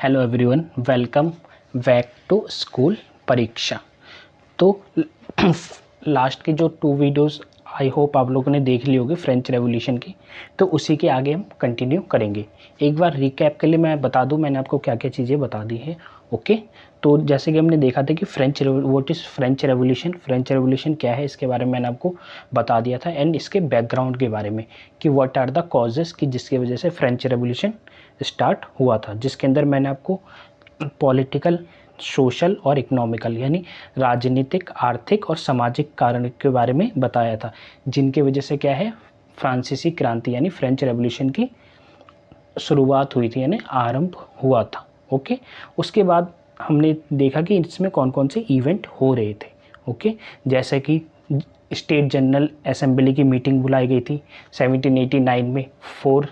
Hello everyone, welcome back to school परीक्षा। तो last की जो 2 वीडियोस आई होप आप लोगों ने देख ली होगी फ्रेंच रेवोल्यूशन की, तो उसी के आगे हम कंटिन्यू करेंगे। एक बार रिकैप के लिए मैं बता दूं मैंने आपको क्या क्या चीज़ें बता दी है। ओके, तो जैसे कि हमने देखा था कि व्हाट इज़ फ्रेंच रेवोल्यूशन क्या है, इसके बारे में मैंने आपको बता दिया था, एंड इसके बैकग्राउंड के बारे में कि व्हाट आर द कॉजेज़ कि जिसकी वजह से फ्रेंच रेवोल्यूशन स्टार्ट हुआ था, जिसके अंदर मैंने आपको पॉलिटिकल, सोशल और इकोनॉमिकल यानी राजनीतिक, आर्थिक और सामाजिक कारण के बारे में बताया था, जिनके वजह से क्या है फ्रांसीसी क्रांति यानी फ्रेंच रेवोल्यूशन की शुरुआत हुई थी यानी आरंभ हुआ था। ओके, उसके बाद हमने देखा कि इसमें कौन कौन से इवेंट हो रहे थे। ओके, जैसे कि स्टेट जनरल असेंबली की मीटिंग बुलाई गई थी 1789 में, 4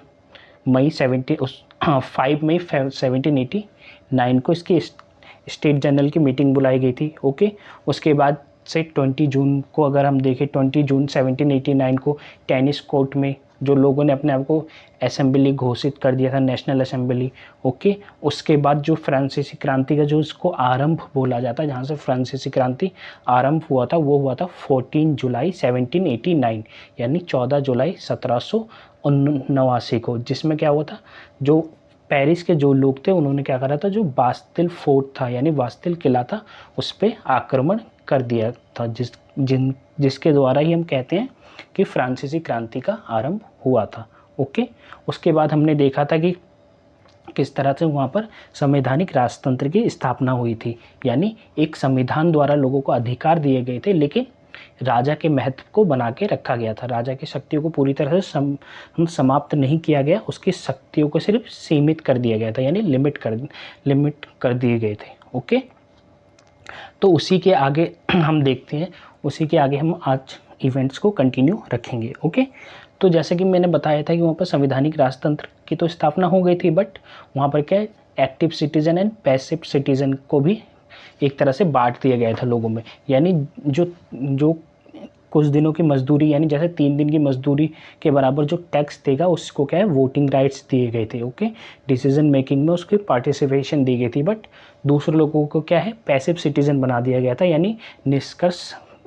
मई 5 मई 1789 को इसकी स्टेट जनरल की मीटिंग बुलाई गई थी। ओके, उसके बाद से 20 जून को अगर हम देखें, 20 जून 1789 को टेनिस कोर्ट में जो लोगों ने अपने आप को असेंबली घोषित कर दिया था, नेशनल असेंबली। ओके, उसके बाद जो फ्रांसीसी क्रांति का जो इसको आरंभ बोला जाता है, जहाँ से फ्रांसीसी क्रांति आरंभ हुआ था, वो हुआ था 14 जुलाई 1789 यानी 14 जुलाई 1789 को, जिसमें क्या हुआ था, जो पेरिस के जो लोग थे उन्होंने क्या करा था, जो बास्तिल फोर्ट था यानी बास्तिल किला था, उस पर आक्रमण कर दिया था, जिसके द्वारा ही हम कहते हैं कि फ्रांसीसी क्रांति का आरंभ हुआ था। ओके, उसके बाद हमने देखा था कि किस तरह से वहाँ पर संवैधानिक राजतंत्र की स्थापना हुई थी, यानी एक संविधान द्वारा लोगों को अधिकार दिए गए थे, लेकिन राजा के महत्व को बना के रखा गया था। राजा की शक्तियों को पूरी तरह से समाप्त नहीं किया गया, उसकी शक्तियों को सिर्फ सीमित कर दिया गया था, यानी लिमिट कर दिए गए थे। ओके, तो उसी के आगे हम देखते हैं, उसी के आगे हम आज इवेंट्स को कंटिन्यू रखेंगे। ओके, तो जैसे कि मैंने बताया था कि वहाँ पर संवैधानिक राजतंत्र की तो स्थापना हो गई थी, बट वहाँ पर क्या है, active citizen and passive citizen को भी एक तरह से बांट दिया गया था लोगों में, यानी जो कुछ दिनों की मजदूरी यानी जैसे 3 दिन की मजदूरी के बराबर जो टैक्स देगा, उसको क्या है वोटिंग राइट्स दिए गए थे। ओके, डिसीजन मेकिंग में उसकी पार्टिसिपेशन दी गई थी, बट दूसरे लोगों को क्या है पैसिव सिटीजन बना दिया गया था, यानी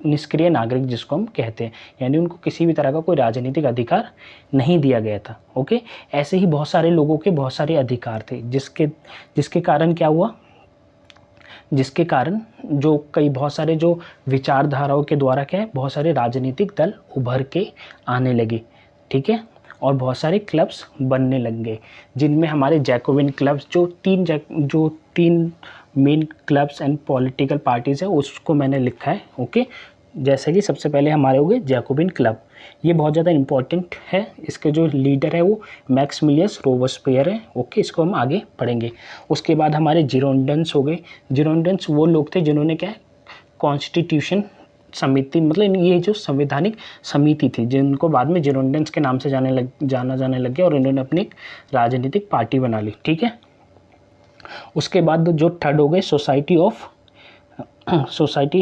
निष्क्रिय नागरिक जिसको हम कहते हैं, यानी उनको किसी भी तरह का कोई राजनीतिक अधिकार नहीं दिया गया था। ओके, ऐसे ही बहुत सारे लोगों के बहुत सारे अधिकार थे, जिसके कारण क्या हुआ, जिसके कारण जो बहुत सारे जो विचारधाराओं के द्वारा क्या है बहुत सारे राजनीतिक दल उभर के आने लगे। ठीक है, और बहुत सारे क्लब्स बनने लग गए, जिनमें हमारे जैकोबिन क्लब्स जो तीन main clubs and political parties है उसको मैंने लिखा है। ओके, जैसे कि सबसे पहले हमारे हो गए जैकोबिन क्लब, ये बहुत ज़्यादा इम्पोर्टेंट है, इसके जो लीडर है वो मैक्सिमिलियस रोबेस्पियर है। ओके, इसको हम आगे पढ़ेंगे। उसके बाद हमारे जिरोंडेंस हो गए। जिरोंडेंस वो लोग थे जिन्होंने क्या है कॉन्स्टिट्यूशन समिति, मतलब ये जो संवैधानिक समिति थी, जिनको बाद में जिरोंडेंस के नाम से जाना जाने लग गया, और इन्होंने अपनी एक राजनीतिक पार्टी बना ली। ठीक है, उसके बाद जो थर्ड हो गए society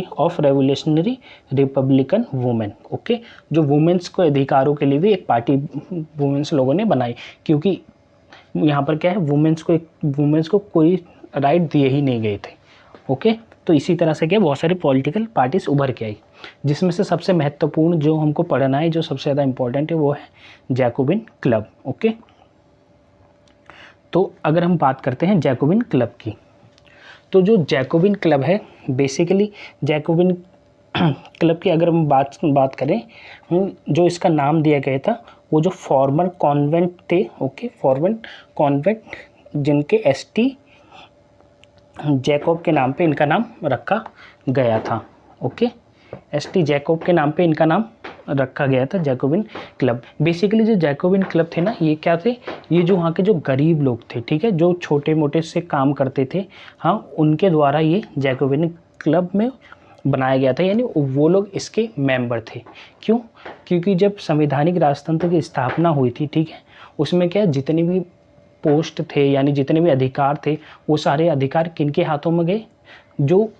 of revolutionary Republican women. Okay, जो वुमेन्स को अधिकारों के लिए भी एक पार्टी वुमेन्स लोगों ने बनाई, क्योंकि यहाँ पर क्या है वुमेन्स को कोई राइट दिए ही नहीं गए थे। ओके, तो इसी तरह से क्या बहुत सारी पॉलिटिकल पार्टीज उभर के आई, जिसमें से सबसे महत्वपूर्ण जो हमको पढ़ना है, जो सबसे ज़्यादा इंपॉर्टेंट है, वो है जैकोबिन क्लब। ओके, तो अगर हम बात करते हैं जैकोबिन क्लब की, तो जो जैकोबिन क्लब है बेसिकली जैकोबिन क्लब की अगर हम बात करें, जो इसका नाम दिया गया था वो जो फॉर्मर कॉन्वेंट थे। ओके, फॉर्मर कॉन्वेंट जिनके एसटी जैकोब के नाम पे इनका नाम रखा गया था। ओके, एसटी जैकोब के नाम पे इनका नाम रखा गया था जैकोबिन क्लब। बेसिकली जो जैकोबिन क्लब थे ना, ये क्या थे, ये जो वहाँ के जो गरीब लोग थे, ठीक है, जो छोटे मोटे से काम करते थे, हाँ, उनके द्वारा ये जैकोबिन क्लब में बनाया गया था, यानी वो लोग इसके मेंबर थे। क्यों? क्योंकि जब संवैधानिक राजतंत्र की स्थापना हुई थी, ठीक है, उसमें क्या जितने भी पोस्ट थे यानी जितने भी अधिकार थे, वो सारे अधिकार किनके हाथों में गए, जो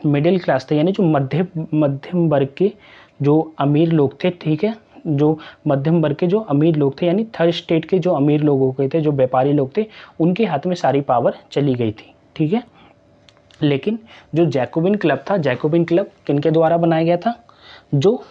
मिडिल क्लास थे यानी जो मध्यम वर्ग के जो अमीर लोग थे, ठीक है, जो मध्यम वर्ग के जो अमीर लोग थे, यानी थर्ड स्टेट के जो अमीर लोग हो गए थे, जो व्यापारी लोग थे, उनके हाथ में सारी पावर चली गई थी। ठीक है, लेकिन जो जैकोबिन क्लब था, जैकोबिन क्लब किनके द्वारा बनाया गया था? जो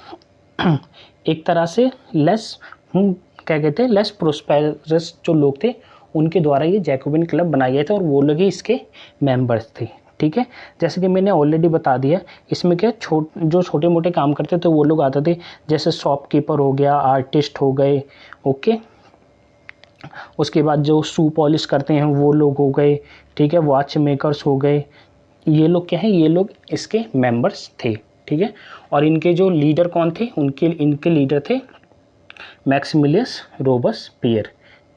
एक तरह से लेस क्या कहते हैं, लेस प्रोस्पेरस जो लोग थे, उनके द्वारा ये जैकोबिन क्लब बनाया गया था और वो लोग ही इसके मेंबर्स थे। ठीक है, जैसे कि मैंने ऑलरेडी बता दिया, इसमें क्या जो छोटे मोटे काम करते थे वो लोग आते थे, जैसे शॉपकीपर हो गया, आर्टिस्ट हो गए, ओके। उसके बाद जो शू पॉलिश करते हैं वो लोग हो गए, ठीक है, वॉच मेकर्स हो गए, ये लोग क्या है, ये लोग इसके मेंबर्स थे। ठीक है, और इनके जो लीडर कौन थे, इनके लीडर थे मैक्सिमिलियस रोबेस्पियर।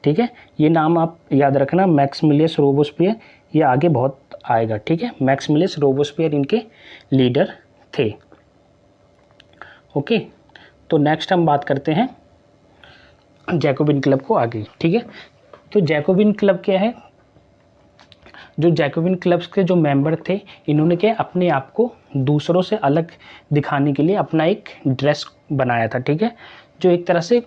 ठीक है, ये नाम आप याद रखना, मैक्सिमिलियस रोबेस्पियर, ये आगे बहुत आएगा। ठीक है, मैक्सिमिलियस रोबेस्पियर इनके लीडर थे। ओके, तो नेक्स्ट हम बात करते हैं जैकोबिन क्लब को आगे। ठीक है, तो जैकोबिन क्लब क्या है? जो जैकोबिन क्लब्स के जो मेंबर थे, इन्होंने क्या अपने आप को दूसरों से अलग दिखाने के लिए अपना एक ड्रेस बनाया था। ठीक है, जो एक तरह से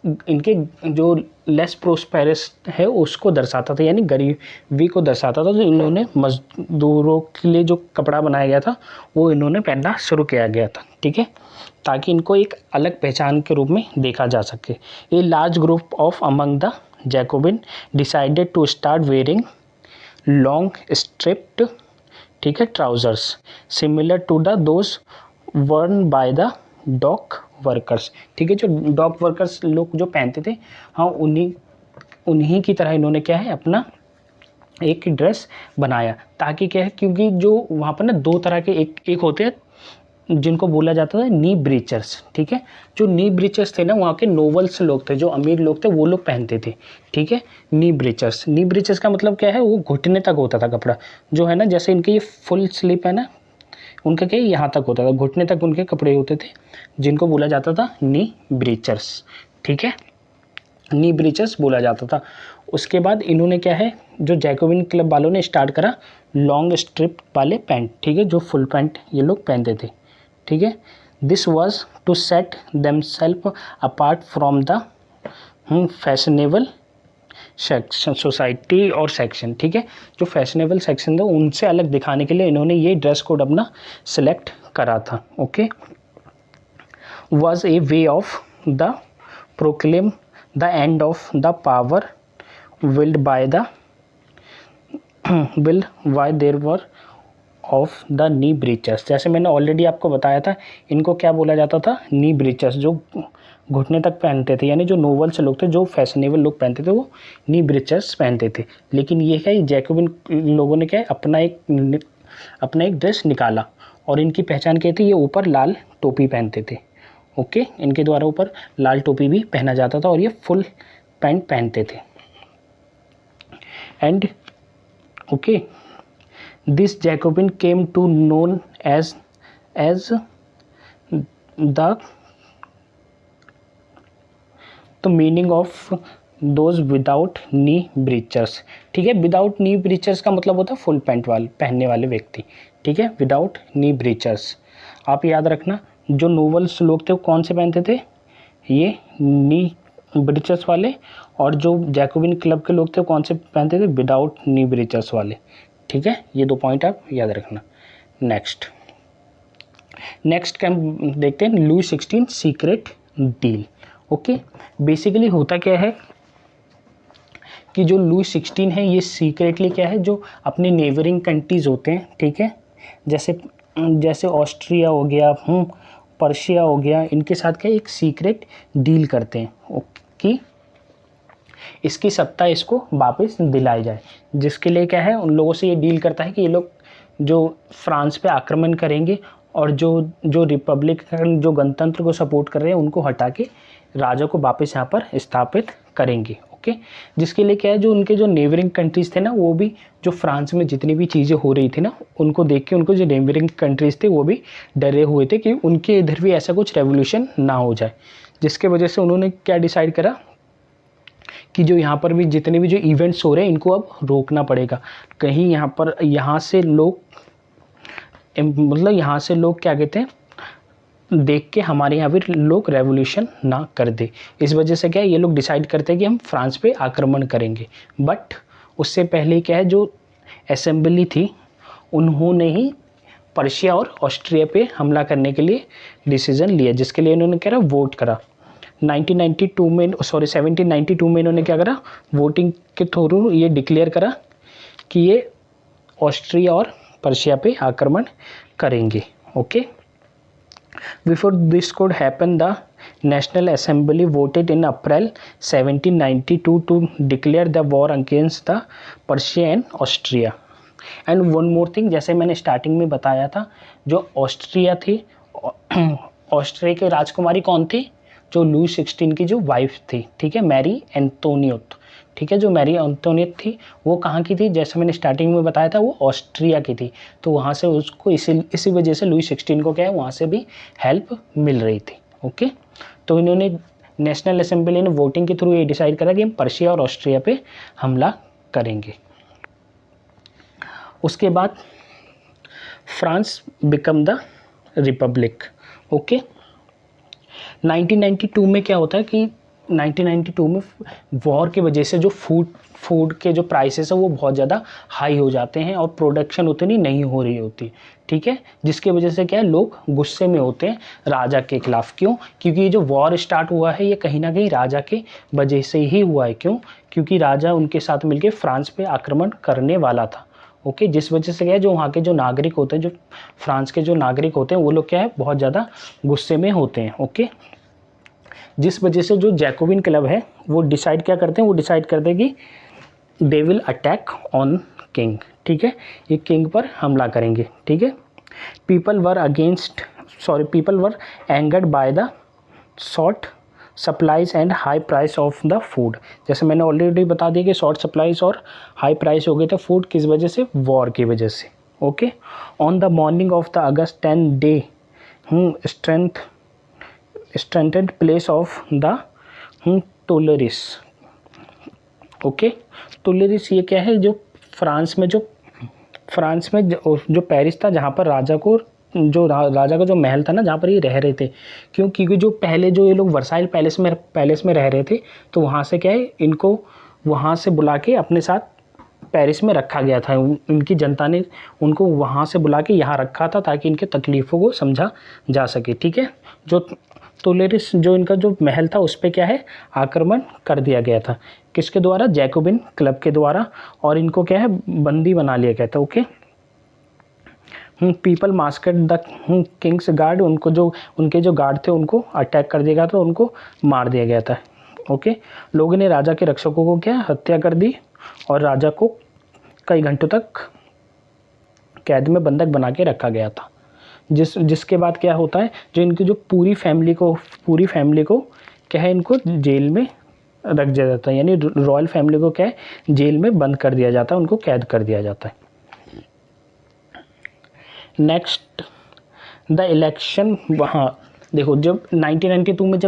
इनके जो लेस प्रोस्पेरस है उसको दर्शाता था, यानी गरीबी को दर्शाता था। तो इन्होंने मजदूरों के लिए जो कपड़ा बनाया गया था वो इन्होंने पहनना शुरू किया गया था। ठीक है, ताकि इनको एक अलग पहचान के रूप में देखा जा सके। A large group of among the Jacobin decided to start wearing long striped, ठीक है, trousers similar to the those worn by the dock workers. ठीक है, जो डॉक वर्कर्स लोग जो पहनते थे, हाँ, उन्हीं की तरह इन्होंने क्या है अपना एक ड्रेस बनाया। ताकि क्या है, क्योंकि जो वहाँ पर ना दो तरह के एक होते हैं जिनको बोला जाता था नी ब्रीचर्स। ठीक है, जो नी ब्रीचर्स थे ना, वहाँ के नोबल्स लोग थे, जो अमीर लोग थे, वो लोग पहनते थे। ठीक है, नी ब्रीचर्स, नी ब्रीचर्स का मतलब क्या है, वो घुटने तक होता था कपड़ा, जो है ना, जैसे इनके ये फुल स्लीव है ना, उनका क्या यहाँ तक होता था, घुटने तक उनके कपड़े होते थे, जिनको बोला जाता था नी ब्रीचर्स। ठीक है, नी ब्रीचर्स बोला जाता था। उसके बाद इन्होंने क्या है, जो जैकोबिन क्लब वालों ने स्टार्ट करा लॉन्ग स्ट्रिप वाले पैंट। ठीक है, जो फुल पैंट ये लोग पहनते थे। ठीक है, this was to set themselves apart from the fashionable section, society और सेक्शन। ठीक है, जो फैशनेबल सेक्शन था उनसे अलग दिखाने के लिए इन्होंने ये ड्रेस कोड अपना सेलेक्ट करा था। Okay, was a way of the proclaim the end of the power wielded by there were of the knee breechers. जैसे मैंने ऑलरेडी आपको बताया था, इनको क्या बोला जाता था, नी ब्रीचर्स, जो घुटने तक पहनते थे, यानी जो नोबल्स लोग थे, जो फैशनेबल लोग पहनते थे, वो नी ब्रीचर्स पहनते थे। लेकिन ये क्या, जैकोबिन लोगों ने क्या है अपना एक ड्रेस निकाला, और इनकी पहचान क्या थी, ये ऊपर लाल टोपी पहनते थे। ओके, इनके द्वारा ऊपर लाल टोपी भी पहना जाता था, और ये फुल पैंट पहनते थे। And okay, this Jacobin came to known as the meaning of those without knee breechers। ठीक है, विदाउट नी ब्रीचर्स का मतलब होता है फुल पैंट वाले पहनने वाले व्यक्ति। ठीक है, विदाउट नी ब्रीचर्स। आप याद रखना, जो नोबल्स लोग थे वो कौन से पहनते थे, ये नी ब्रीचर्स वाले, और जो जैकोबिन क्लब के लोग थे वो कौन से पहनते थे, विदाउट नी ब्रीचर्स वाले। ठीक है, ये दो पॉइंट आप याद रखना। नेक्स्ट क्या हम देखते हैं, Louis 16 secret deal. Okay, basically होता क्या है कि जो लुई 16 है, ये सीक्रेटली क्या है, जो अपने नेबरिंग कंट्रीज होते हैं, ठीक है, जैसे ऑस्ट्रिया हो गया, पर्शिया हो गया, इनके साथ क्या एक सीक्रेट डील करते हैं कि इसकी सत्ता इसको वापस दिलाई जाए। जिसके लिए क्या है, उन लोगों से ये डील करता है कि ये लोग जो फ्रांस पे आक्रमण करेंगे, और जो रिपब्लिकन, जो गणतंत्र को सपोर्ट कर रहे हैं, उनको हटा के राजा को वापस यहाँ पर स्थापित करेंगे। ओके, जिसके लिए क्या है, जो उनके जो नेबरिंग कंट्रीज़ थे ना, वो भी जो फ्रांस में जितनी भी चीज़ें हो रही थी ना, उनको देख के उनको जो नेबरिंग कंट्रीज़ थे वो भी डरे हुए थे कि उनके इधर भी ऐसा कुछ रेवोल्यूशन ना हो जाए। जिसके वजह से उन्होंने क्या डिसाइड करा कि जो यहाँ पर भी जितने भी जो इवेंट्स हो रहे हैं, इनको अब रोकना पड़ेगा। कहीं यहाँ से लोग क्या कहते हैं, देख के हमारे यहाँ भी लोग रेवोल्यूशन ना कर दे। इस वजह से क्या है, ये लोग डिसाइड करते हैं कि हम फ्रांस पे आक्रमण करेंगे। बट उससे पहले क्या है, जो असेंबली थी उन्होंने ही पर्शिया और ऑस्ट्रिया पे हमला करने के लिए डिसीजन लिया, जिसके लिए इन्होंने क्या रहा, वोट करा। 1792 में इन्होंने क्या करा, वोटिंग के थ्रू ये डिक्लेयर करा कि ये ऑस्ट्रिया और पर्शिया पे आक्रमण करेंगे। Okay, before this could happen, the National Assembly voted in April 1792 to declare the war against the Persia and Austria. And one more thing, जैसे मैंने स्टार्टिंग में बताया था, जो ऑस्ट्रिया थी, ऑस्ट्रिया की राजकुमारी कौन थी, जो लुई 16 की जो वाइफ थी, ठीक है, मैरी एंटोनियट, ठीक है, जो मैरी एंटोनियट थी वो कहाँ की थी, जैसे मैंने स्टार्टिंग में बताया था वो ऑस्ट्रिया की थी। तो वहाँ से उसको इसी वजह से लुई 16 को क्या है, वहाँ से भी हेल्प मिल रही थी। ओके, तो इन्होंने नेशनल असेंबली ने वोटिंग के थ्रू ये डिसाइड करा कि हम पर्शिया और ऑस्ट्रिया पे हमला करेंगे। उसके बाद France become the Republic. Okay, 1992 में क्या होता है कि 1992 में वॉर की वजह से जो फूड के जो प्राइसेस है वो बहुत ज़्यादा हाई हो जाते हैं और प्रोडक्शन उतनी नहीं हो रही होती, ठीक है, जिसके वजह से क्या है, लोग गुस्से में होते हैं राजा के खिलाफ। क्यों? क्योंकि ये जो वॉर स्टार्ट हुआ है ये कहीं ना कहीं राजा के वजह से ही हुआ है। क्यों? क्योंकि राजा उनके साथ मिलकर फ्रांस पे आक्रमण करने वाला था। ओके, जिस वजह से क्या है, जो वहाँ के जो नागरिक होते हैं, जो फ्रांस के जो नागरिक होते हैं, वो लोग क्या है, बहुत ज़्यादा गुस्से में होते हैं। ओके, जिस वजह से जो जैकोबिन क्लब है वो डिसाइड क्या करते हैं, वो डिसाइड करते हैं कि they will attack on king, ठीक है, ये किंग पर हमला करेंगे, ठीक है। People were angered by the short supplies and high price of the food. जैसे मैंने ऑलरेडी बता दिया कि शॉर्ट सप्लाईज और हाई प्राइस हो गए थे फूड, किस वजह से, वॉर की वजह से। Okay, on the morning of the August 10 day strengthened place of the Tuileries. Okay, Tuileries ये क्या है, जो फ्रांस में जो पेरिस था, जहाँ पर राजा का जो महल था ना, जहाँ पर ये रह रहे थे। क्यों? क्योंकि जो पहले जो ये लोग वर्साइल पैलेस में रह रहे थे, तो वहाँ से क्या है, इनको वहाँ से बुला के अपने साथ पेरिस में रखा गया था। इनकी जनता ने उनको वहाँ से बुला के यहाँ रखा था ताकि इनके तकलीफ़ों को समझा जा सके, ठीक है। जो टोलेरिस जो इनका जो महल था उस पर क्या है, आक्रमण कर दिया गया था। किसके द्वारा? जैकोबिन क्लब के द्वारा, और इनको क्या है, बंदी बना लिया गया था। Okay, people masked the Kings guard, उनके जो गार्ड थे उनको अटैक कर दिया गया था, उनको मार दिया गया था। ओके, लोगों ने राजा के रक्षकों को क्या हत्या कर दी और राजा को कई घंटों तक कैद में बंधक बना के रखा गया था। जिसके बाद क्या होता है, जो इनकी जो पूरी फैमिली को क्या है, इनको जेल में रख दिया जाता है, यानी रॉयल फैमिली को क्या है, जेल में बंद कर दिया जाता है, उनको कैद कर दिया जाता है। Next the election. वहाँ देखो, जब 1992 में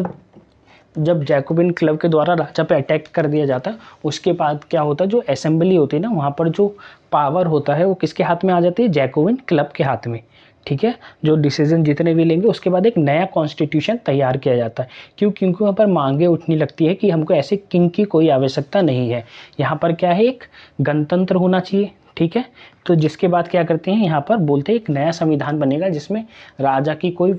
जब जैकोबिन क्लब के द्वारा राजा पे अटैक कर दिया जाता है, उसके बाद क्या होता है, जो असेंबली होती है ना, वहाँ पर जो पावर होता है वो किसके हाथ में आ जाती है, जैकोबिन क्लब के हाथ में, ठीक है। जो डिसीजन जितने भी लेंगे, उसके बाद एक नया कॉन्स्टिट्यूशन तैयार किया जाता है। क्योंकि वहाँ पर मांगे उठने लगती है कि हमको ऐसे किंग की कोई आवश्यकता नहीं है, यहाँ पर क्या है, एक गणतंत्र होना चाहिए, ठीक है। तो जिसके बाद क्या करते हैं, यहाँ पर बोलते हैं एक नया संविधान बनेगा जिसमें राजा की कोई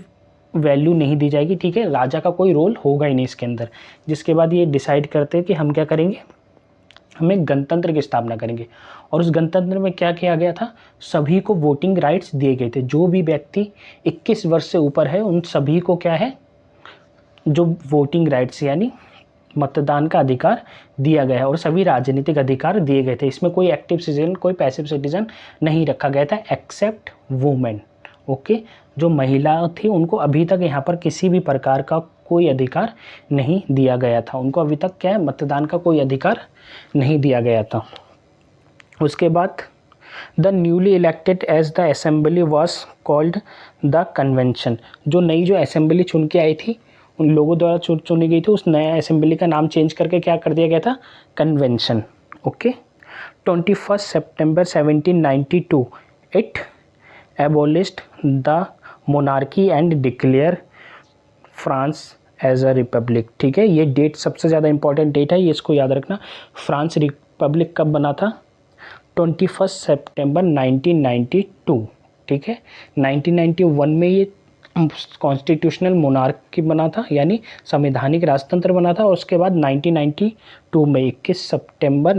वैल्यू नहीं दी जाएगी, ठीक है, राजा का कोई रोल होगा ही नहीं इसके अंदर। जिसके बाद ये डिसाइड करते हैं कि हम क्या करेंगे, हम एक गणतंत्र की स्थापना करेंगे। और उस गणतंत्र में क्या किया गया था, सभी को वोटिंग राइट्स दिए गए थे। जो भी व्यक्ति 21 वर्ष से ऊपर है उन सभी को क्या है, जो वोटिंग राइट्स यानी मतदान का अधिकार दिया गया है, और सभी राजनीतिक अधिकार दिए गए थे। इसमें कोई एक्टिव सिटीजन, कोई पैसिव सिटीजन नहीं रखा गया था, एक्सेप्ट वुमेन। ओके, जो महिला थी उनको अभी तक यहाँ पर किसी भी प्रकार का कोई अधिकार नहीं दिया गया था, उनको अभी तक क्या है, मतदान का कोई अधिकार नहीं दिया गया था। उसके बाद the newly elected as the assembly was called the convention. जो नई जो असेंबली चुन के आई थी, उन लोगों द्वारा चुनी गई थी, उस नए असेंबली का नाम चेंज करके क्या कर दिया गया था, convention. Okay, 21 September 1792 it abolished the monarchy and declare France as a republic. ठीक है, ये डेट सबसे ज़्यादा इंपॉर्टेंट डेट है, ये इसको याद रखना। फ्रांस रिपब्लिक कब बना था? 21 सितंबर 1992। ठीक है, 1991 में ये कॉन्स्टिट्यूशनल मोनार्की बना था, यानी संवैधानिक राजतंत्र बना था। और उसके बाद 1992 में 21 सितंबर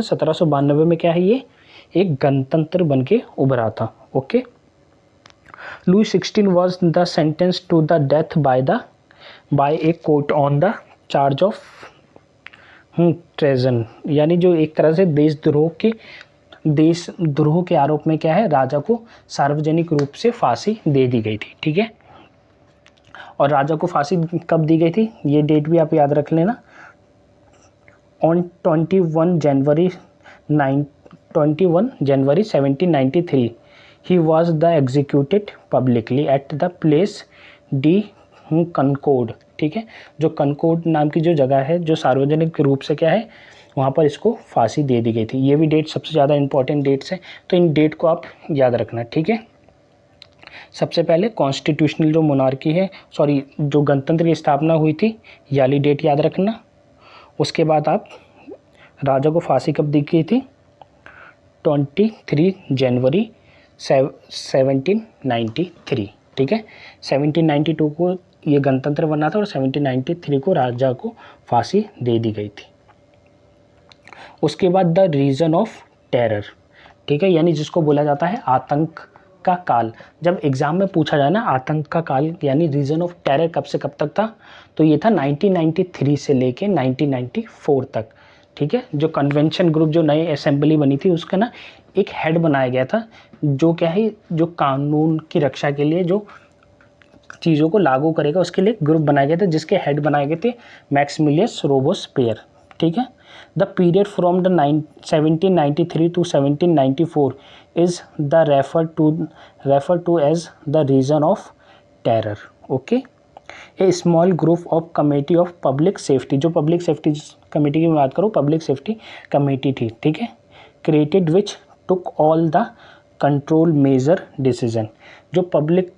1792 में क्या है, ये एक गणतंत्र बन के उभरा था। Okay, Louis 16 was the sentence to the death by a court on the charge of treason, यानी जो एक तरह से देशद्रोह के आरोप में क्या है, राजा को सार्वजनिक रूप से फांसी दे दी गई थी। ठीक है, और राजा को फांसी कब दी गई थी, ये डेट भी आप याद रख लेना। On 21 January 1793 he was the executed publicly at the place de Concorde. ठीक है, जो कनकोड नाम की जो जगह है, जो सार्वजनिक रूप से क्या है, वहाँ पर इसको फांसी दे दी गई थी। ये भी डेट सबसे ज़्यादा इंपॉर्टेंट डेट्स है, तो इन डेट को आप याद रखना। ठीक है, सबसे पहले कॉन्स्टिट्यूशनल जो मोनार्की है, जो गणतंत्र की स्थापना हुई थी, ये वाली डेट याद रखना। उसके बाद आप राजा को फांसी कब दी गई थी? 23 जनवरी 1793। ठीक है, 1792 को ये गणतंत्र बना था और 1793 को राजा को फांसी दे दी गई थी। उसके बाद द रीजन ऑफ टेरर। ठीक है, यानी जिसको बोला जाता है आतंक का काल। जब एग्जाम में पूछा जाए ना आतंक का काल यानी रीजन ऑफ टेरर कब से कब तक था, तो ये था 1993 से लेके 1994 तक। ठीक है, जो कन्वेंशन ग्रुप, जो नई असेंबली बनी थी, उसका ना एक हेड बनाया गया था, जो क्या है, जो कानून की रक्षा के लिए जो चीज़ों को लागू करेगा, उसके लिए ग्रुप बनाया गया था, जिसके हेड बनाए गए थे मैक्सिमिलियस रोबोस्पियर। ठीक है, the period from the 1793 to 1794 is the refer to as the reign of terror. Okay, a small group of committee of public safety, जो पब्लिक सेफ्टी कमेटी की मैं बात करूँ, पब्लिक सेफ्टी कमेटी थी। ठीक है, created which took all the control measure decision. जो public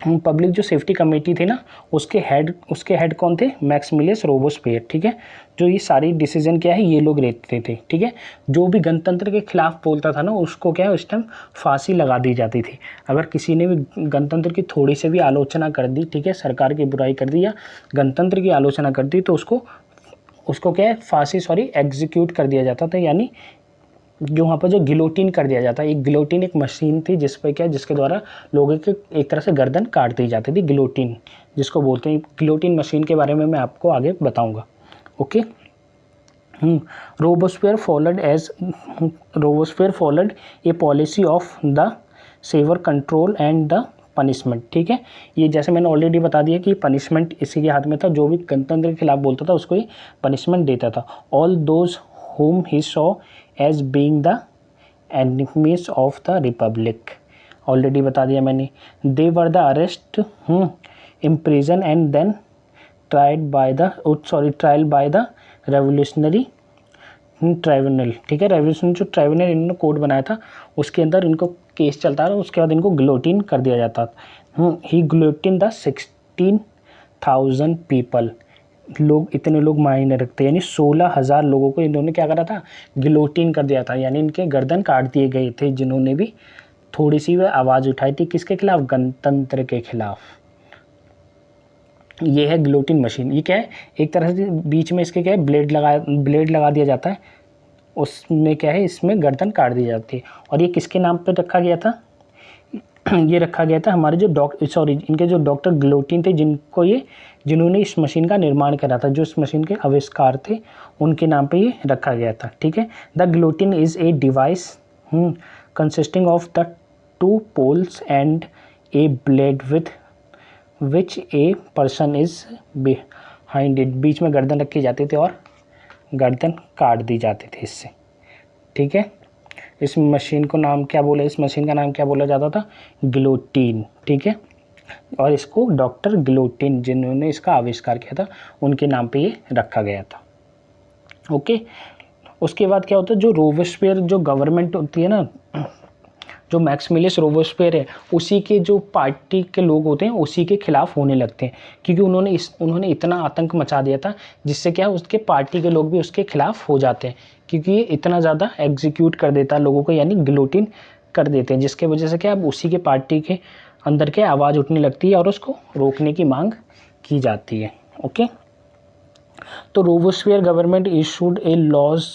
जो सेफ्टी कमेटी थी ना, उसके हेड कौन थे? मैक्सिमिलियस रोबोस्पियर। ठीक है, जो ये सारी डिसीजन क्या है, ये लोग लेते थे। ठीक है, जो भी गणतंत्र के खिलाफ बोलता था ना, उसको क्या है, उस टाइम फांसी लगा दी जाती थी। अगर किसी ने भी गणतंत्र की थोड़ी से भी आलोचना कर दी, ठीक है, सरकार की बुराई कर दी या गणतंत्र की आलोचना कर दी, तो उसको क्या है, फांसी एग्जीक्यूट कर दिया जाता था, यानी जो वहाँ पर जो गिलोटिन कर दिया जाता है। एक गिलोटिन एक मशीन थी जिसके द्वारा लोगों की एक तरह से गर्दन काट दी जाती थी, गिलोटिन जिसको बोलते हैं। गिलोटिन मशीन के बारे में मैं आपको आगे बताऊंगा। Okay, Robespierre followed a policy of the severe control and the punishment. ठीक है, ये जैसे मैंने ऑलरेडी बता दिया कि पनिशमेंट इसी के हाथ में था, जो भी गणतंत्र के खिलाफ बोलता था उसको ही पनिशमेंट देता था। All those whom he saw as being the enemies of the republic, already बता दिया मैंने। they were the arrest, imprisoned and then trial by the revolutionary tribunal. ठीक है, रेवोल्यूशनरी जो ट्राइब्यूनल इन्होंने कोड बनाया था, उसके अंदर इनको केस चलता रहा, उसके बाद इनको गिलोटिन कर दिया जाता। ही गिलोटिन द 16,000 पीपल, लोग, इतने लोग मायने रखते हैं, यानी 16,000 लोगों को इन्होंने क्या करा था, गिलोटिन कर दिया था, यानी इनके गर्दन काट दिए गए थे, जिन्होंने भी थोड़ी सी वह आवाज़ उठाई थी। किसके खिलाफ? गणतंत्र के खिलाफ। ये है गिलोटिन मशीन। ये क्या है, एक तरह से बीच में इसके क्या है, ब्लेड लगा दिया जाता है, उसमें क्या है, इसमें गर्दन काट दी जाती है। और ये किसके नाम पे रखा गया था? ये रखा गया था हमारे जो इनके जो डॉक्टर गिलोटिन थे, जिन्होंने इस मशीन का निर्माण करा था, जो इस मशीन के आविष्कार थे, उनके नाम पे ये रखा गया था। ठीक है, the guillotine is a device consisting of the 2 poles and a blade with which a person is behind it. बीच में गर्दन रखी जाती थी और गर्दन काट दी जाती थी इससे। ठीक है, इस मशीन का नाम क्या बोला जाता था? गिलोटिन। ठीक है, और इसको डॉक्टर गिलोटिन, जिन्होंने इसका आविष्कार किया था, उनके नाम पे ये रखा गया था। ओके, उसके बाद क्या होता है, जो रोबोस्पियर जो गवर्नमेंट होती है ना, जो मैक्सिमिलियस रोबोस्फेयर है उसी के जो पार्टी के लोग होते हैं उसी के खिलाफ होने लगते हैं, क्योंकि उन्होंने इतना आतंक मचा दिया था, जिससे क्या उसके पार्टी के लोग भी उसके खिलाफ हो जाते हैं, क्योंकि ये इतना ज़्यादा एग्जीक्यूट कर देता है लोगों को, यानी गिलोटिन कर देते हैं, जिसके वजह से क्या अब उसी के पार्टी के अंदर के आवाज़ उठने लगती है और उसको रोकने की मांग की जाती है। ओके, तो Robespierre government issued a laws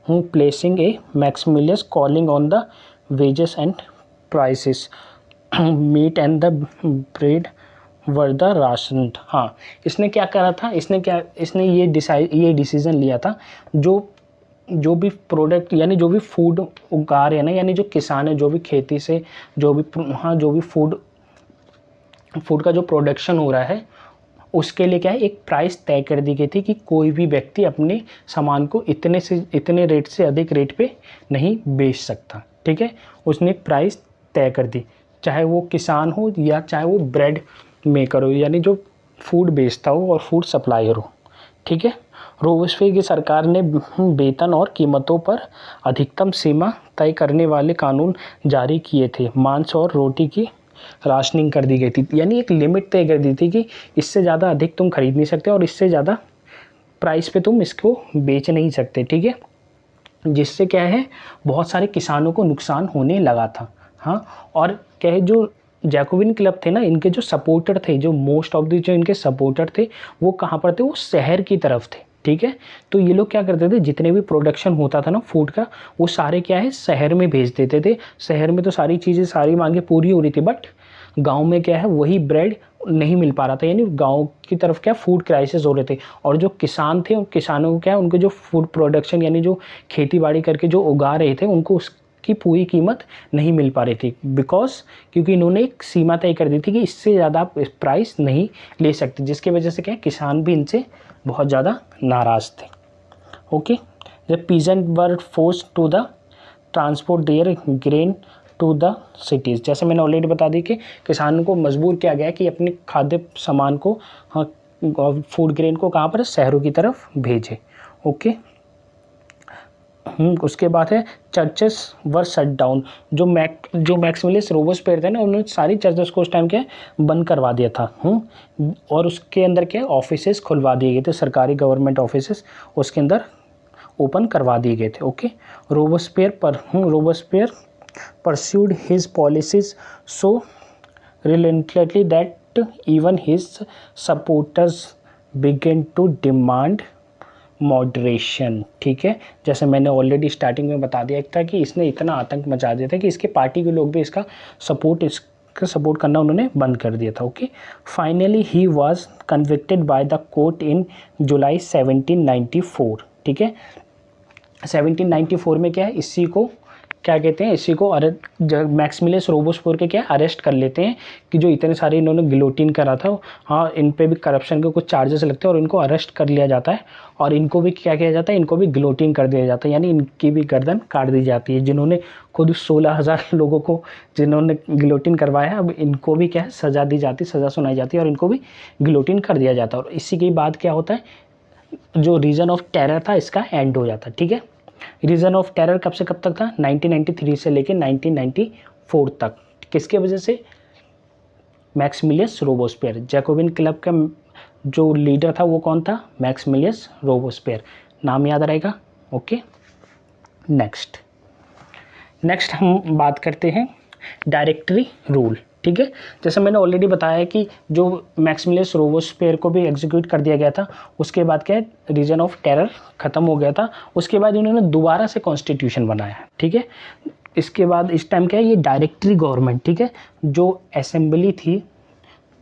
placing a maximum calling on the wages and prices meat and the bread were the ration. हाँ, इसने क्या करा था, इसने ये डिसीजन लिया था, जो भी प्रोडक्ट यानी जो भी फूड उगा रहे हैं ना, यानी जो किसान है, जो भी खेती से जो भी फूड का जो प्रोडक्शन हो रहा है, उसके लिए क्या है, एक प्राइस तय कर दी गई थी कि कोई भी व्यक्ति अपने सामान को इतने रेट से अधिक रेट पे नहीं बेच सकता। ठीक है, उसने एक प्राइस तय कर दी, चाहे वो किसान हो या चाहे वो ब्रेड मेकर हो, यानी जो फूड बेचता हो और फूड सप्लायर हो। ठीक है, रोबोस्फेयर की सरकार ने वेतन और कीमतों पर अधिकतम सीमा तय करने वाले कानून जारी किए थे। मांस और रोटी की राशनिंग कर दी गई थी, यानी एक लिमिट तय कर दी थी कि इससे ज़्यादा अधिक तुम खरीद नहीं सकते और इससे ज़्यादा प्राइस पे तुम इसको बेच नहीं सकते। ठीक है, जिससे क्या है, बहुत सारे किसानों को नुकसान होने लगा था। हाँ, और क्या है, जो जैकोबिन क्लब थे ना, इनके जो सपोर्टर थे, जो मोस्ट ऑफ द जो इनके सपोर्टर थे, वो कहाँ पर थे, वो शहर की तरफ थे। ठीक है, तो ये लोग क्या करते थे, जितने भी प्रोडक्शन होता था ना फूड का, वो सारे क्या है, शहर में भेज देते थे। शहर में तो सारी चीज़ें, सारी मांगे पूरी हो रही थी, बट गांव में क्या है, वही ब्रेड नहीं मिल पा रहा था, यानी गांव की तरफ क्या फूड क्राइसिस हो रहे थे। और जो किसान थे, उन किसानों को क्या है, उनके जो फूड प्रोडक्शन यानी जो खेती बाड़ी करके जो उगा रहे थे, उनको उसकी पूरी कीमत नहीं मिल पा रही थी, क्योंकि इन्होंने एक सीमा तय कर दी थी कि इससे ज़्यादा आप प्राइस नहीं ले सकते, जिसकी वजह से क्या है, किसान भी इनसे बहुत ज़्यादा नाराज़ थे। Okay, the peasant were forced to the transport their grain to the cities. जैसे मैंने ऑलरेडी बता दी कि किसानों को मजबूर किया गया कि अपने खाद्य सामान को, हाँ, फूड ग्रेन को कहाँ पर, शहरों की तरफ भेजे। ओके, उसके बाद है चर्चेस वर शट डाउन। जो मैक्सिमिलियस रोबोस्फेयर थे ना, उन्होंने सारी चर्चेस को उस टाइम क्या बंद करवा दिया था। और उसके अंदर क्या ऑफिसेस खुलवा दिए गए थे, सरकारी गवर्नमेंट ऑफिसेस उसके अंदर ओपन करवा दिए गए थे। Okay, Robespierre pursued his policies so relentlessly that even his supporters began to demand moderation. ठीक है, जैसे मैंने ऑलरेडी स्टार्टिंग में बता दिया था कि इसने इतना आतंक मचा दिया था कि इसके पार्टी के लोग भी इसका सपोर्ट करना उन्होंने बंद कर दिया था। Okay, finally he was convicted by the court in July 1794। ठीक है, 1794 में क्या है, इसी को क्या कहते हैं, इसी को मैक्सिमिलियस रोबोस्फेयर के क्या अरेस्ट कर लेते हैं कि जो इतने सारे इन्होंने गिलोटिन करा था। हाँ, इन पे भी करप्शन के कुछ चार्जेस लगते हैं और इनको अरेस्ट कर लिया जाता है और इनको भी क्या किया जाता है, इनको भी गिलोटिन कर दिया जाता है, यानी इनकी भी गर्दन काट दी जाती है। जिन्होंने खुद 16,000 लोगों को जिन्होंने गिलोटिन करवाया है, अब इनको भी क्या है सज़ा दी जाती है, सज़ा सुनाई जाती है और इनको भी गिलोटिन कर दिया जाता है। और इसी के बाद क्या होता है, जो रीजन ऑफ टेरर था इसका एंड हो जाता है। ठीक है, रीजन ऑफ टेरर कब से कब तक था, 1993 से लेकर 1994 तक। किसके वजह से, मैक्सिमिलियस रोबोस्फेयर। जैकोबिन क्लब का जो लीडर था वो कौन था, मैक्सिमिलियस रोबोस्फेयर, नाम याद रहेगा। ओके, नेक्स्ट हम बात करते हैं डायरेक्टरी रूल। ठीक है, जैसे मैंने ऑलरेडी बताया कि जो मैक्सिमिलियस रोबोस्फेयर को भी एग्जीक्यूट कर दिया गया था, उसके बाद क्या है, रीजन ऑफ टेरर ख़त्म हो गया था। उसके बाद इन्होंने दोबारा से कॉन्स्टिट्यूशन बनाया। ठीक है, इसके बाद इस टाइम क्या है, ये डायरेक्टरी गवर्नमेंट। ठीक है, जो असेंबली थी,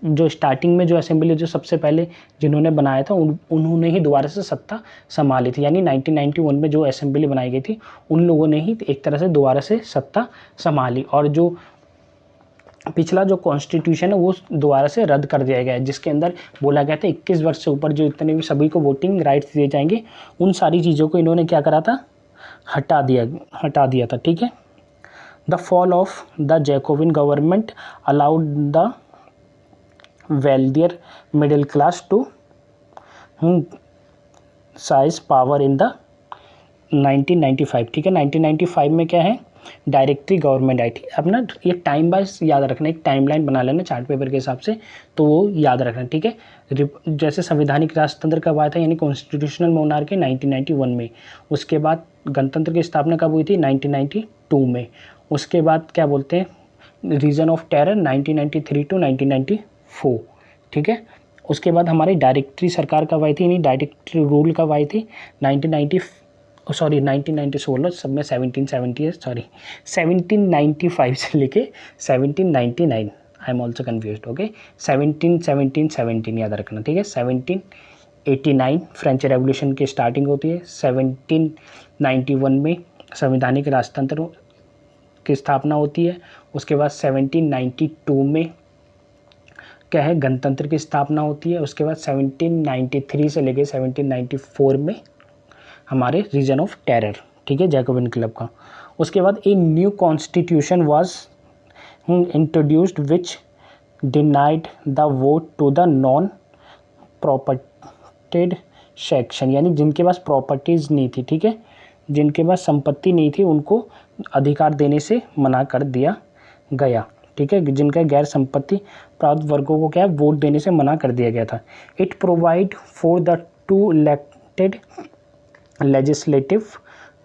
जो स्टार्टिंग में जो असेंबली जो सबसे पहले जिन्होंने बनाया था, उन्होंने ही दोबारा से सत्ता संभाली थी, यानी 1991 में जो असेंबली बनाई गई थी, उन लोगों ने ही एक तरह से दोबारा से सत्ता संभाली। और जो पिछला जो कॉन्स्टिट्यूशन है वो दोबारा से रद्द कर दिया गया है, जिसके अंदर बोला गया था 21 वर्ष से ऊपर जो इतने भी सभी को वोटिंग राइट्स दिए जाएंगे, उन सारी चीज़ों को इन्होंने क्या करा था, हटा दिया था। ठीक है, the fall of the Jacobin government allowed the wealthier middle class to seize power in the 1995। ठीक है, 1995 में क्या है, डायरेक्टरी गवर्नमेंट आई थी। अब ना ये टाइम वाइज याद रखना, एक टाइमलाइन बना लेना चार्ट पेपर के हिसाब से, तो वो याद रखना, ठीक है। जैसे संवैधानिक राजतंत्र कब आया था, यानी कॉन्स्टिट्यूशनल मोनार्की 1991 में। उसके बाद गणतंत्र की स्थापना कब हुई थी, 1992 में। उसके बाद क्या बोलते हैं, रीजन ऑफ टेरर 1993 टू 1994, ठीक है। उसके बाद हमारी डायरेक्टरी सरकार कब आई थी, यानी डायरेक्टरी रूल कब आई थी, 1990 बोल लो, सब में 1770 है, सॉरी 1795 से लेके 1799, I am also confuse, okay. 17 याद रखना, ठीक है। 1789 फ्रेंच रेवोल्यूशन की स्टार्टिंग होती है। 1791 में संवैधानिक राजतंत्र की स्थापना होती है। उसके बाद 1792 में क्या है, गणतंत्र की स्थापना होती है। उसके बाद 1793 से लेके 1794 में हमारे रीजन ऑफ टेरर, ठीक है, जैकोबिन क्लब का। उसके बाद a new constitution was introduced which denied the vote to the non propertied section, यानी जिनके पास प्रॉपर्टीज़ नहीं थी, ठीक है, जिनके पास संपत्ति नहीं थी, उनको अधिकार देने से मना कर दिया गया, ठीक है। जिनका गैर संपत्ति प्राप्त वर्गों को क्या है, वोट देने से मना कर दिया गया था। It provide for the two elected legislative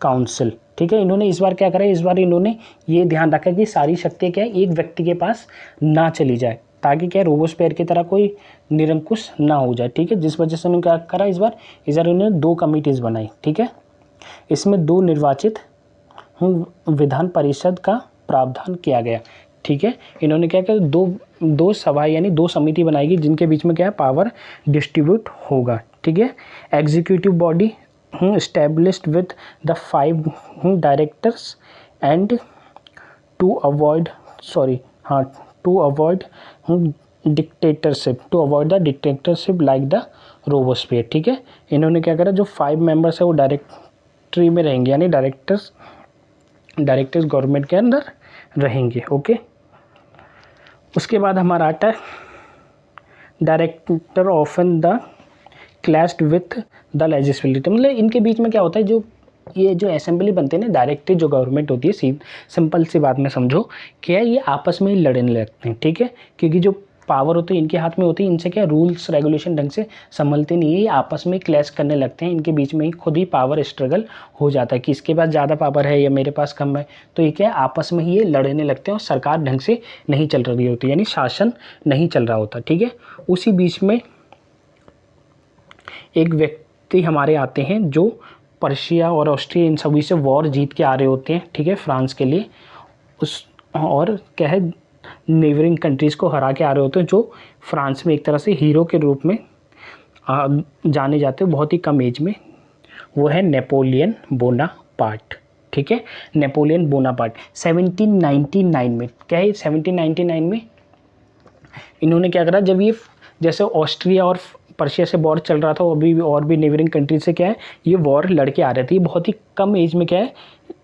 council, ठीक है। इन्होंने इस बार क्या करा, इस बार इन्होंने ये ध्यान रखा कि सारी शक्तियाँ क्या है, एक व्यक्ति के पास ना चली जाए, ताकि क्या रोबोस्फेयर की तरह कोई निरंकुश ना हो जाए, ठीक है। जिस वजह से उन्होंने क्या करा, इस बार इन्होंने 2 कमिटीज़ बनाई, ठीक है। इसमें 2 निर्वाचित विधान परिषद का प्रावधान किया गया, ठीक है। इन्होंने क्या किया, दो सभा यानी 2 समिति बनाएगी, जिनके बीच में क्या है, पावर डिस्ट्रीब्यूट होगा, ठीक है। Executive body established with the 5 directors and to avoid dictatorship like the रोबोस्फेयर, ठीक है। इन्होंने क्या करा, जो 5 मेंबर्स है वो डायरेक्टरी में रहेंगे, यानी डायरेक्टर्स गवर्नमेंट के अंदर रहेंगे, ओके। उसके बाद हमारा आता है director often the clashed with the legislative, मतलब इनके बीच में क्या होता है, जो ये जो असेंबली बनते हैं ना, डायरेक्टरी जो गवर्नमेंट होती है, सिंपल सी बात में समझो, क्या है, ये आपस में ही लड़ने लगते हैं, ठीक है। क्योंकि जो पावर होती है इनके हाथ में होती है, इनसे क्या रूल्स रेगुलेशन ढंग से संभलते नहीं है, ये आपस में क्लैश करने लगते हैं, इनके बीच में ही खुद ही पावर स्ट्रगल हो जाता है कि इसके पास ज़्यादा पावर है या मेरे पास कम है। तो ये क्या है, आपस में ही ये लड़ने लगते हैं और सरकार ढंग से नहीं चल रही होती, यानी शासन नहीं चल रहा होता, ठीक है। उसी बीच में एक व्यक्ति हमारे आते हैं जो पर्शिया और ऑस्ट्रिया इन सभी से वॉर जीत के आ रहे होते हैं, ठीक है, फ्रांस के लिए। और क्या है, नेबरिंग कंट्रीज़ को हरा के आ रहे होते हैं, जो फ्रांस में एक तरह से हीरो के रूप में जाने जाते हैं बहुत ही कम एज में। वो है नेपोलियन बोनापार्ट, ठीक है, नेपोलियन बोनापार्ट। 1799 में क्या है, 1799 में इन्होंने क्या करा, जब ये जैसे ऑस्ट्रिया और पर्शिया से वॉर चल रहा था, अभी और भी नेबरिंग कंट्री से क्या है, ये वॉर लड़के आ रहे थे, ये बहुत ही कम एज में क्या है,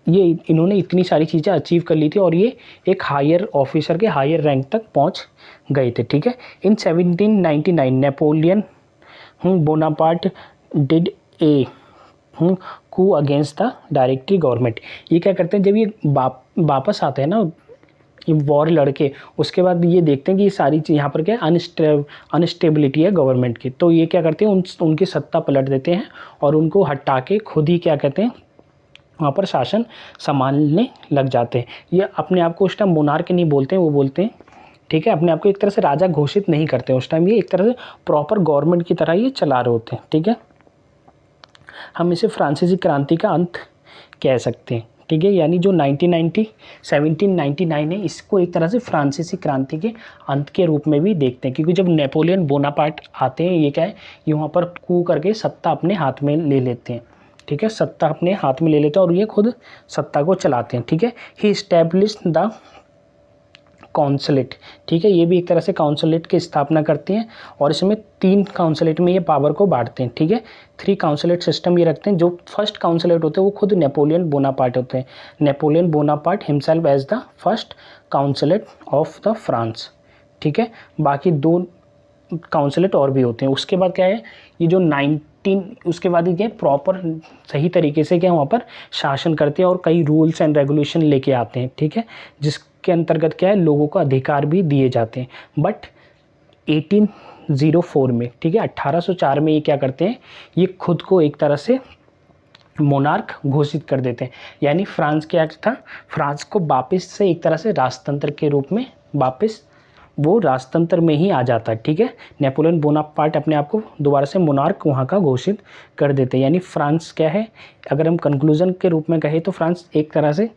ये इन्होंने इतनी सारी चीज़ें अचीव कर ली थी और ये एक हायर ऑफिसर के हायर रैंक तक पहुंच गए थे, ठीक है। In 1799 Napoleon Bonaparte did a coup against the Directory government. ये क्या करते हैं, जब ये वापस आते हैं ना ये वॉर लड़के, उसके बाद ये देखते हैं कि ये सारी चीज़ यहाँ पर क्या है, अनस्टेबिलिटी है गवर्नमेंट की, तो ये क्या करते हैं, उनकी सत्ता पलट देते हैं और उनको हटा के खुद ही क्या कहते हैं, वहाँ पर शासन संभालने लग जाते हैं। ये अपने आप को उस टाइम मोनार्क नहीं बोलते हैं, वो बोलते हैं, ठीक है, अपने आप को एक तरह से राजा घोषित नहीं करते उस टाइम, ये एक तरह से प्रॉपर गवर्नमेंट की तरह ये चला रहे होते हैं, ठीक है। हम इसे फ्रांसीसी क्रांति का अंत कह सकते हैं, ठीक है, यानी जो 1799 है, इसको एक तरह से फ्रांसीसी क्रांति के अंत के रूप में भी देखते हैं, क्योंकि जब नेपोलियन बोनापार्ट आते हैं, ये क्या है, ये वहाँ पर कू करके सत्ता अपने हाथ में ले लेते हैं, ठीक है, सत्ता अपने हाथ में ले लेते हैं और ये खुद सत्ता को चलाते हैं, ठीक है। ही इस्टेब्लिश्ड द काउंसिलेट, ठीक है, ये भी एक तरह से काउंसिलेट की स्थापना करती हैं और इसमें 3 काउंसिलेट में ये पावर को बांटते हैं, ठीक है। 3 काउंसिलेट सिस्टम ये रखते हैं। जो फर्स्ट काउंसिलेट होते हैं वो खुद नेपोलियन बोनापार्ट होते हैं, Napoleon Bonaparte himself as the first consulate of the France, ठीक है। बाकी 2 काउंसिलेट और भी होते हैं। उसके बाद क्या है, ये जो उसके बाद ये प्रॉपर सही तरीके से क्या वहाँ पर शासन करते हैं और कई रूल्स एंड रेगुलेशन लेके आते हैं, ठीक है, जिसके अंतर्गत क्या है लोगों को अधिकार भी दिए जाते हैं। बट 1804 में, ठीक है, 1804 में ये क्या करते हैं, ये खुद को एक तरह से मोनार्क घोषित कर देते हैं। यानी फ्रांस क्या था, फ्रांस को वापस से एक तरह से राजतंत्र के रूप में वापस वो राजतंत्र में ही आ जाता है, ठीक है। नेपोलियन बोनापार्ट अपने आप को दोबारा से मोनार्क वहाँ का घोषित कर देते हैं। यानी फ्रांस क्या है, अगर हम कंक्लूजन के रूप में कहें तो फ्रांस एक तरह से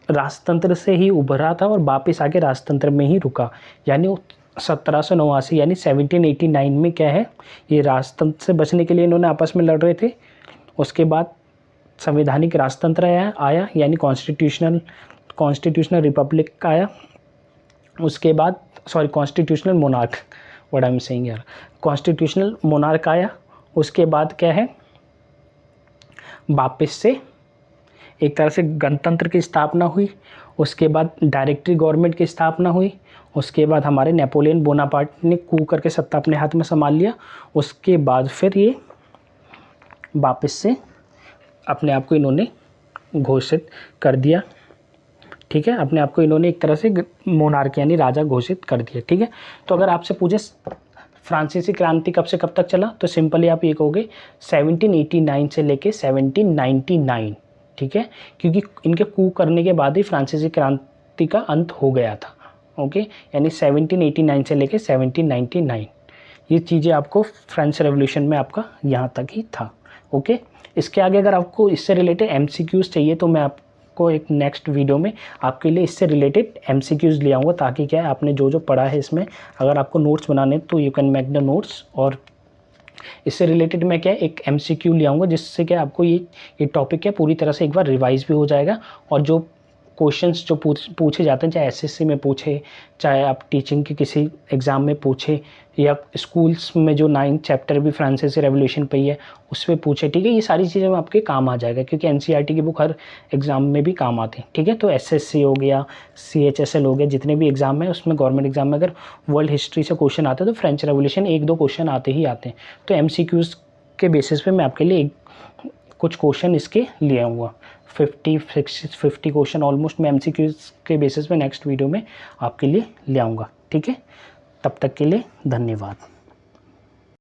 राजतंत्र से ही उभरा था और वापस आके राजतंत्र में ही रुका। यानी 1789 यानी 1789 में क्या है, ये राजतंत्र से बचने के लिए इन्होंने आपस में लड़ रहे थे। उसके बाद संवैधानिक राजतंत्र आया यानी कॉन्स्टिट्यूशनल रिपब्लिक आया। उसके बाद constitutional monarch, what I am saying यार, कॉन्स्टिट्यूशनल मोनार्क आया। उसके बाद क्या है, वापस से एक तरह से गणतंत्र की स्थापना हुई। उसके बाद डायरेक्टरी गवर्नमेंट की स्थापना हुई। उसके बाद हमारे नेपोलियन बोनापार्ट ने कू करके सत्ता अपने हाथ में संभाल लिया। उसके बाद फिर ये वापस से अपने आप को इन्होंने घोषित कर दिया, ठीक है, अपने आप को इन्होंने एक तरह से मोनार्क यानी राजा घोषित कर दिया, ठीक है। तो अगर आपसे पूछे फ्रांसीसी क्रांति कब से कब तक चला, तो सिंपली आप ये कहोगे 1789 से लेके 1799, ठीक है, क्योंकि इनके कू करने के बाद ही फ्रांसीसी क्रांति का अंत हो गया था, ओके। यानी 1789 से लेके 1799 ये चीज़ें आपको फ्रेंच रेवोल्यूशन में आपका यहाँ तक ही था, ओके। इसके आगे अगर आपको इससे रिलेटेड MCQs चाहिए तो मैं आपको एक नेक्स्ट वीडियो में आपके लिए इससे रिलेटेड MCQs ले आऊँगा, ताकि क्या है आपने जो जो पढ़ा है इसमें अगर आपको नोट्स बनाने तो you can make the notes. और इससे रिलेटेड मैं क्या एक MCQ ले आऊँगा, जिससे क्या आपको ये टॉपिक क्या पूरी तरह से एक बार रिवाइज भी हो जाएगा। और जो क्वेश्चंस जो पूछे जाते हैं, चाहे SSC में पूछे, चाहे आप टीचिंग के किसी एग्ज़ाम में पूछे, या स्कूल्स में जो 9th चैप्टर भी फ्रांसीसी रेवोल्यूशन पे ही है उस पर पूछे, ठीक है, ये सारी चीज़ें में आपके काम आ जाएगा, क्योंकि NCERT की बुक हर एग्ज़ाम में भी काम आती है, ठीक है। तो SSC हो गया, CHSL हो गया, जितने भी एग्ज़ाम है उसमें गवर्नमेंट एग्जाम में अगर वर्ल्ड हिस्ट्री से क्वेश्चन आते हैं तो फ्रेंच रेवोल्यूशन 1-2 क्वेश्चन आते ही आते हैं। तो MCQs के बेसिस पे मैं आपके लिए कुछ क्वेश्चन इसके ले आऊँगा, 50 क्वेश्चन ऑलमोस्ट मैं MCQs के बेसिस पे नेक्स्ट वीडियो में आपके लिए ले आऊँगा, ठीक है। तब तक के लिए धन्यवाद।